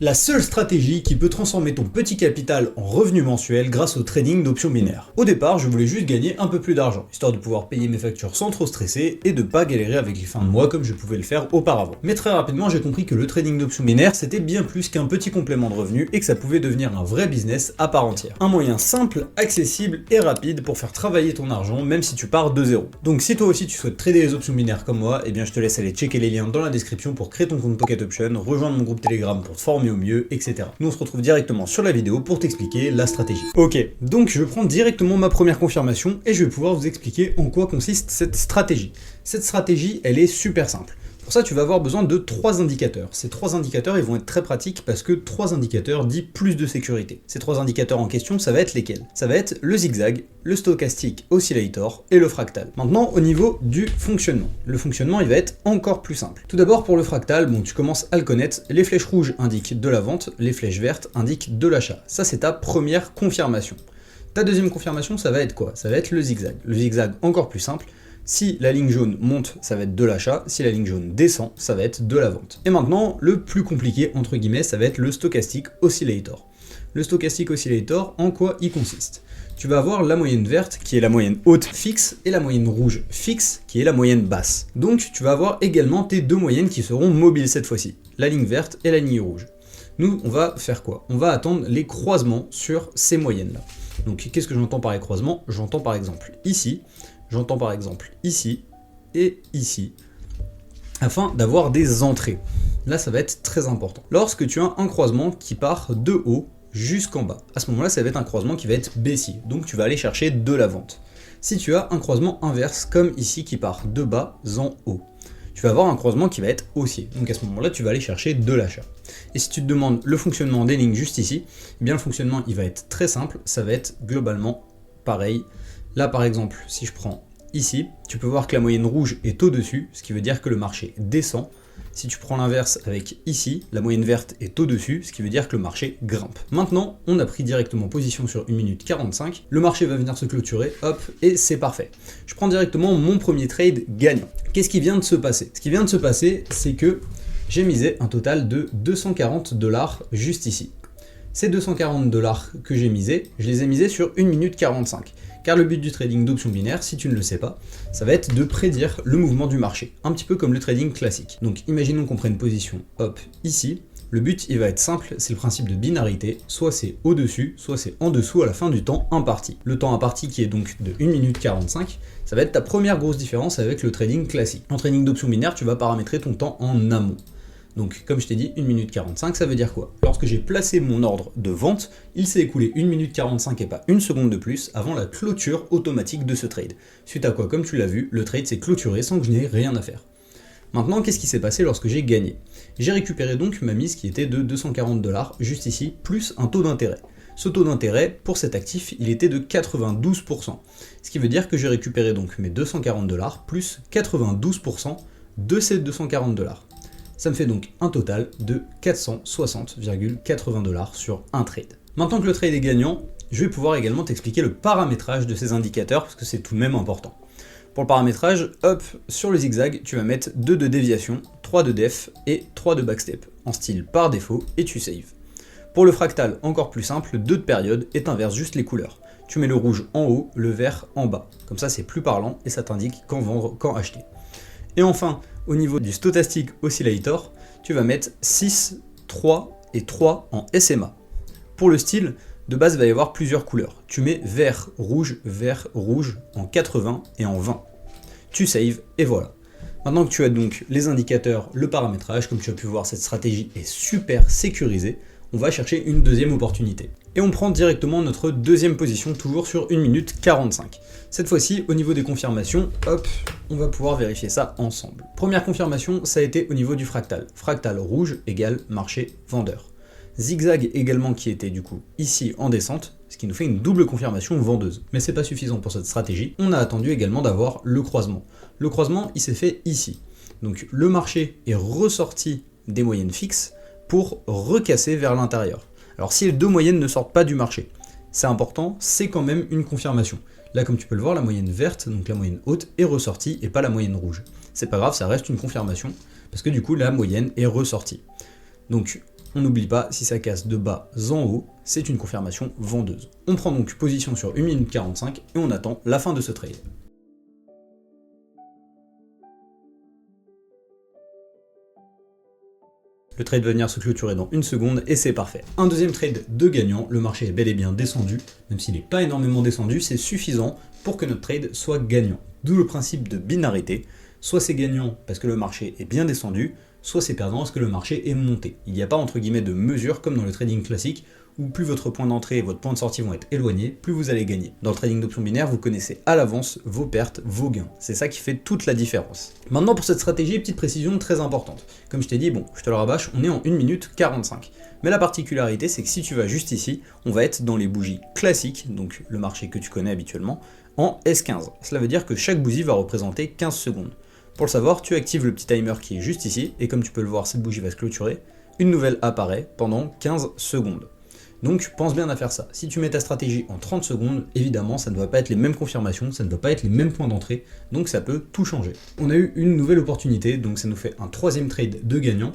La seule stratégie qui peut transformer ton petit capital en revenu mensuel grâce au trading d'options binaires. Au départ, je voulais juste gagner un peu plus d'argent, histoire de pouvoir payer mes factures sans trop stresser et de pas galérer avec les fins de mois comme je pouvais le faire auparavant. Mais très rapidement, j'ai compris que le trading d'options binaires c'était bien plus qu'un petit complément de revenu et que ça pouvait devenir un vrai business à part entière. Un moyen simple, accessible et rapide pour faire travailler ton argent même si tu pars de zéro. Donc si toi aussi tu souhaites trader les options binaires comme moi, eh bien je te laisse aller checker les liens dans la description pour créer ton compte Pocket Option, rejoindre mon groupe Telegram pour te former au mieux, etc. Nous on se retrouve directement sur la vidéo pour t'expliquer la stratégie. Ok, donc je prends directement ma première confirmation et je vais pouvoir vous expliquer en quoi consiste cette stratégie. Cette stratégie, elle est super simple. Pour ça, tu vas avoir besoin de 3 indicateurs. Ces 3 indicateurs, ils vont être très pratiques parce que 3 indicateurs dit plus de sécurité. Ces 3 indicateurs en question, ça va être lesquels? Ça va être le zigzag, le stochastic oscillator et le fractal. Maintenant, au niveau du fonctionnement. Le fonctionnement, il va être encore plus simple. Tout d'abord, pour le fractal, bon, tu commences à le connaître. Les flèches rouges indiquent de la vente, les flèches vertes indiquent de l'achat. Ça, c'est ta première confirmation. Ta deuxième confirmation, ça va être quoi? Ça va être le zigzag. Le zigzag, encore plus simple. Si la ligne jaune monte, ça va être de l'achat, si la ligne jaune descend, ça va être de la vente. Et maintenant, le plus compliqué, entre guillemets, ça va être le stochastic oscillator. Le stochastic oscillator, en quoi il consiste? Tu vas avoir la moyenne verte, qui est la moyenne haute fixe, et la moyenne rouge fixe, qui est la moyenne basse. Donc tu vas avoir également tes deux moyennes qui seront mobiles cette fois-ci, la ligne verte et la ligne rouge. Nous, on va faire quoi? On va attendre les croisements sur ces moyennes-là. Donc qu'est-ce que j'entends par les croisements? J'entends par exemple ici, j'entends par exemple ici et ici, afin d'avoir des entrées. Là, ça va être très important. Lorsque tu as un croisement qui part de haut jusqu'en bas, à ce moment-là, ça va être un croisement qui va être baissier, donc tu vas aller chercher de la vente. Si tu as un croisement inverse, comme ici, qui part de bas en haut, tu vas avoir un croisement qui va être haussier, donc à ce moment-là, tu vas aller chercher de l'achat. Et si tu te demandes le fonctionnement des lignes juste ici, eh bien le fonctionnement, il va être très simple, ça va être globalement pareil. Là, par exemple, si je prends ici, tu peux voir que la moyenne rouge est au-dessus, ce qui veut dire que le marché descend. Si tu prends l'inverse avec ici, la moyenne verte est au-dessus, ce qui veut dire que le marché grimpe. Maintenant, on a pris directement position sur 1 minute 45, le marché va venir se clôturer, hop, et c'est parfait. Je prends directement mon premier trade gagnant. Qu'est-ce qui vient de se passer? Ce qui vient de se passer, c'est que j'ai misé un total de 240 $ juste ici. Ces 240 $ que j'ai misés, je les ai misés sur 1 minute 45. Car le but du trading d'options binaires, si tu ne le sais pas, ça va être de prédire le mouvement du marché, un petit peu comme le trading classique. Donc imaginons qu'on prenne position, hop, ici. Le but, il va être simple, c'est le principe de binarité, soit c'est au-dessus, soit c'est en dessous à la fin du temps imparti. Le temps imparti qui est donc de 1 minute 45, ça va être ta première grosse différence avec le trading classique. En trading d'options binaires, tu vas paramétrer ton temps en amont. Donc comme je t'ai dit, 1 minute 45, ça veut dire quoi? Lorsque j'ai placé mon ordre de vente, il s'est écoulé 1 minute 45 et pas une seconde de plus avant la clôture automatique de ce trade. Suite à quoi, comme tu l'as vu, le trade s'est clôturé sans que je n'ai rien à faire. Maintenant, qu'est-ce qui s'est passé lorsque j'ai gagné? J'ai récupéré donc ma mise qui était de 240 $ juste ici, plus un taux d'intérêt. Ce taux d'intérêt, pour cet actif, il était de 92%. Ce qui veut dire que j'ai récupéré donc mes 240 $ plus 92% de ces 240 $. Ça me fait donc un total de 460,80 $ sur un trade. Maintenant que le trade est gagnant, je vais pouvoir également t'expliquer le paramétrage de ces indicateurs parce que c'est tout de même important. Pour le paramétrage, hop, sur le zigzag, tu vas mettre 2 de déviation, 3 de def et 3 de backstep, en style par défaut, et tu saves. Pour le fractal, encore plus simple, 2 de période et t'inverses juste les couleurs. Tu mets le rouge en haut, le vert en bas. Comme ça, c'est plus parlant et ça t'indique quand vendre, quand acheter. Et enfin, au niveau du stochastic oscillator, tu vas mettre 6, 3 et 3 en SMA. Pour le style, de base, il va y avoir plusieurs couleurs. Tu mets vert, rouge en 80 et en 20. Tu saves et voilà. Maintenant que tu as donc les indicateurs, le paramétrage, comme tu as pu voir, cette stratégie est super sécurisée. On va chercher une deuxième opportunité. Et on prend directement notre deuxième position, toujours sur 1 minute 45. Cette fois-ci, au niveau des confirmations, hop, on va pouvoir vérifier ça ensemble. Première confirmation, ça a été au niveau du fractal. Fractal rouge égale marché vendeur. Zigzag également qui était du coup ici en descente, ce qui nous fait une double confirmation vendeuse. Mais c'est pas suffisant pour cette stratégie, on a attendu également d'avoir le croisement. Le croisement, il s'est fait ici. Donc le marché est ressorti des moyennes fixes pour recasser vers l'intérieur. Alors si les deux moyennes ne sortent pas du marché, c'est important, c'est quand même une confirmation. Là, comme tu peux le voir, la moyenne verte, donc la moyenne haute, est ressortie et pas la moyenne rouge. C'est pas grave, ça reste une confirmation, parce que du coup, la moyenne est ressortie. Donc, On n'oublie pas, si ça casse de bas en haut, c'est une confirmation vendeuse. On prend donc position sur 1 minute 45 et on attend la fin de ce trade. Le trade va venir se clôturer dans 1 seconde et c'est parfait. Un deuxième trade de gagnant, le marché est bel et bien descendu, même s'il n'est pas énormément descendu, c'est suffisant pour que notre trade soit gagnant. D'où le principe de binarité, soit c'est gagnant parce que le marché est bien descendu, soit c'est perdant parce que le marché est monté. Il n'y a pas entre guillemets de mesure comme dans le trading classique, où plus votre point d'entrée et votre point de sortie vont être éloignés, plus vous allez gagner. Dans le trading d'options binaires, vous connaissez à l'avance vos pertes, vos gains. C'est ça qui fait toute la différence. Maintenant pour cette stratégie, petite précision très importante. Comme je t'ai dit, bon, je te le rabâche, on est en 1 minute 45. Mais la particularité, c'est que si tu vas juste ici, on va être dans les bougies classiques, donc le marché que tu connais habituellement, en S15. Cela veut dire que chaque bougie va représenter 15 secondes. Pour le savoir, tu actives le petit timer qui est juste ici, et comme tu peux le voir, cette bougie va se clôturer. Une nouvelle apparaît pendant 15 secondes. Donc pense bien à faire ça. Si tu mets ta stratégie en 30 secondes, évidemment ça ne va pas être les mêmes confirmations, ça ne va pas être les mêmes points d'entrée, donc ça peut tout changer. On a eu une nouvelle opportunité, donc ça nous fait un troisième trade de gagnant.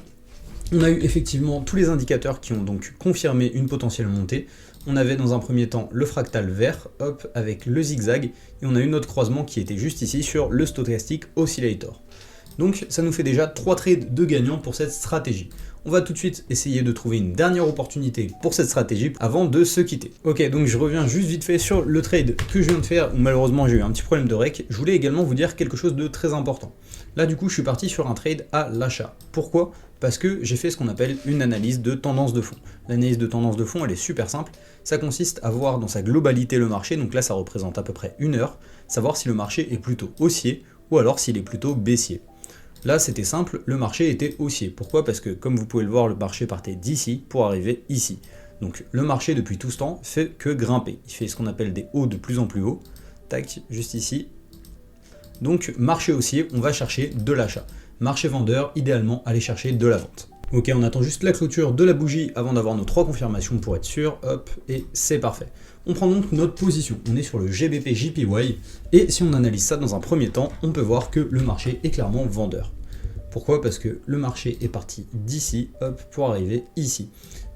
On a eu effectivement tous les indicateurs qui ont donc confirmé une potentielle montée. On avait dans un premier temps le fractal vert, hop, avec le zigzag, et on a eu notre croisement qui était juste ici sur le stochastic oscillator. Donc ça nous fait déjà 3 trades de gagnants pour cette stratégie. On va tout de suite essayer de trouver une dernière opportunité pour cette stratégie avant de se quitter. Ok, donc je reviens juste vite fait sur le trade que je viens de faire où malheureusement j'ai eu un petit problème de rec. Je voulais également vous dire quelque chose de très important. Là du coup je suis parti sur un trade à l'achat. Pourquoi ? Parce que j'ai fait ce qu'on appelle une analyse de tendance de fond. L'analyse de tendance de fond elle est super simple. Ça consiste à voir dans sa globalité le marché, donc là ça représente à peu près 1 heure, savoir si le marché est plutôt haussier ou alors s'il est plutôt baissier. Là, c'était simple, le marché était haussier. Pourquoi ? Parce que, comme vous pouvez le voir, le marché partait d'ici pour arriver ici. Donc, le marché, depuis tout ce temps, fait que grimper. Il fait ce qu'on appelle des hauts de plus en plus hauts. Tac, juste ici. Donc, marché haussier, on va chercher de l'achat. Marché vendeur, idéalement, aller chercher de la vente. Ok, on attend juste la clôture de la bougie avant d'avoir nos 3 confirmations pour être sûr. Hop, et c'est parfait. On prend donc notre position. On est sur le GBP JPY. Et si on analyse ça dans un premier temps, on peut voir que le marché est clairement vendeur. Pourquoi ? Parce que le marché est parti d'ici, hop, pour arriver ici.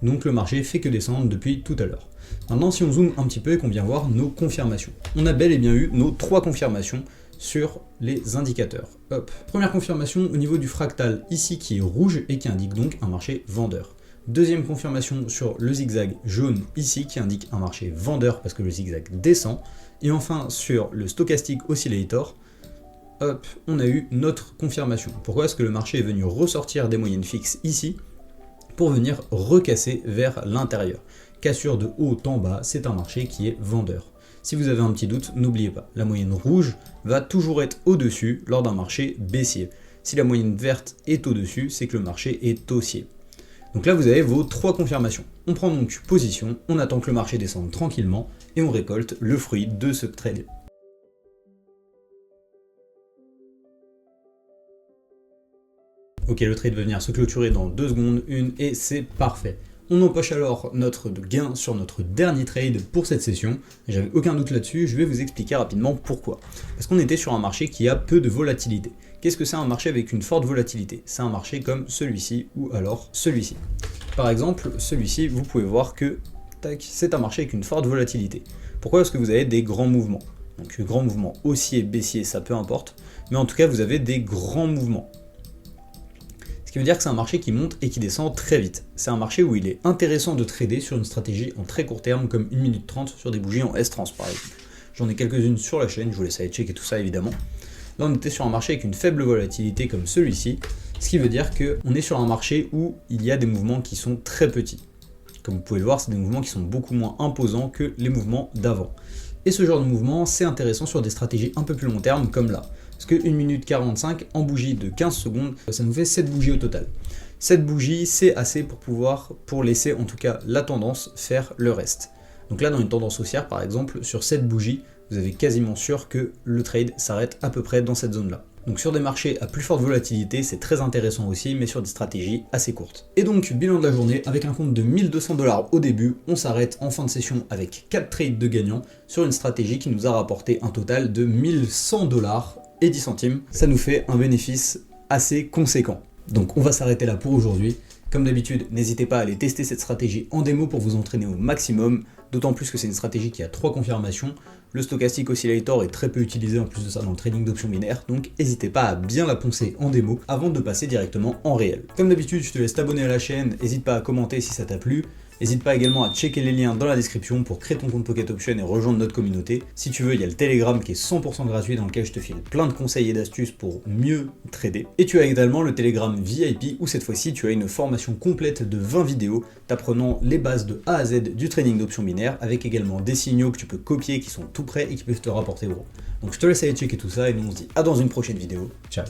Donc le marché fait que descendre depuis tout à l'heure. Maintenant, si on zoome un petit peu et qu'on vient voir nos confirmations, on a bel et bien eu nos 3 confirmations sur les indicateurs. Hop. Première confirmation au niveau du fractal ici qui est rouge et qui indique donc un marché vendeur. Deuxième confirmation sur le zigzag jaune ici qui indique un marché vendeur parce que le zigzag descend. Et enfin sur le stochastic oscillator, hop, on a eu notre confirmation. Pourquoi ? Parce que le marché est venu ressortir des moyennes fixes ici pour venir recasser vers l'intérieur. Cassure de haut en bas, c'est un marché qui est vendeur. Si vous avez un petit doute, n'oubliez pas, la moyenne rouge va toujours être au-dessus lors d'un marché baissier. Si la moyenne verte est au-dessus, c'est que le marché est haussier. Donc là, vous avez vos 3 confirmations. On prend donc position, on attend que le marché descende tranquillement et on récolte le fruit de ce trade. Ok, le trade va venir se clôturer dans 2 secondes, 1 et c'est parfait. On empoche alors notre gain sur notre dernier trade pour cette session. J'avais aucun doute là-dessus, je vais vous expliquer rapidement pourquoi. Parce qu'on était sur un marché qui a peu de volatilité. Qu'est-ce que c'est un marché avec une forte volatilité ? C'est un marché comme celui-ci ou alors celui-ci. Par exemple, celui-ci, vous pouvez voir que c'est un marché avec une forte volatilité. Pourquoi ? Parce que vous avez des grands mouvements. Donc grands mouvements haussiers, baissiers, ça peu importe. Mais en tout cas, vous avez des grands mouvements. Ce qui veut dire que c'est un marché qui monte et qui descend très vite. C'est un marché où il est intéressant de trader sur une stratégie en très court terme comme 1 minute 30 sur des bougies en S-Trans par exemple. J'en ai quelques-unes sur la chaîne, je vous laisse aller checker tout ça évidemment. Là on était sur un marché avec une faible volatilité comme celui-ci, ce qui veut dire qu'on est sur un marché où il y a des mouvements qui sont très petits. Comme vous pouvez le voir, c'est des mouvements qui sont beaucoup moins imposants que les mouvements d'avant. Et ce genre de mouvement, c'est intéressant sur des stratégies un peu plus long terme comme là. Parce que 1 minute 45 en bougie de 15 secondes, ça nous fait 7 bougies au total. 7 bougies, c'est assez pour laisser en tout cas la tendance faire le reste. Donc là, dans une tendance haussière, par exemple, sur 7 bougies, vous avez quasiment sûr que le trade s'arrête à peu près dans cette zone-là. Donc sur des marchés à plus forte volatilité, c'est très intéressant aussi, mais sur des stratégies assez courtes. Et donc, bilan de la journée, avec un compte de 1200$ au début, on s'arrête en fin de session avec 4 trades de gagnants sur une stratégie qui nous a rapporté un total de 1100$ et 10 centimes. Ça nous fait un bénéfice assez conséquent. Donc on va s'arrêter là pour aujourd'hui. Comme d'habitude, n'hésitez pas à aller tester cette stratégie en démo pour vous entraîner au maximum, d'autant plus que c'est une stratégie qui a 3 confirmations. Le Stochastic Oscillator est très peu utilisé en plus de ça dans le trading d'options binaires, donc n'hésitez pas à bien la poncer en démo avant de passer directement en réel. Comme d'habitude, je te laisse t'abonner à la chaîne, n'hésite pas à commenter si ça t'a plu. N'hésite pas également à checker les liens dans la description pour créer ton compte Pocket Option et rejoindre notre communauté. Si tu veux, il y a le Telegram qui est 100% gratuit dans lequel je te file plein de conseils et d'astuces pour mieux trader. Et tu as également le Telegram VIP où cette fois-ci tu as une formation complète de 20 vidéos t'apprenant les bases de A à Z du trading d'options binaires avec également des signaux que tu peux copier qui sont tout prêts et qui peuvent te rapporter gros. Donc je te laisse aller checker tout ça et nous on se dit à dans une prochaine vidéo. Ciao.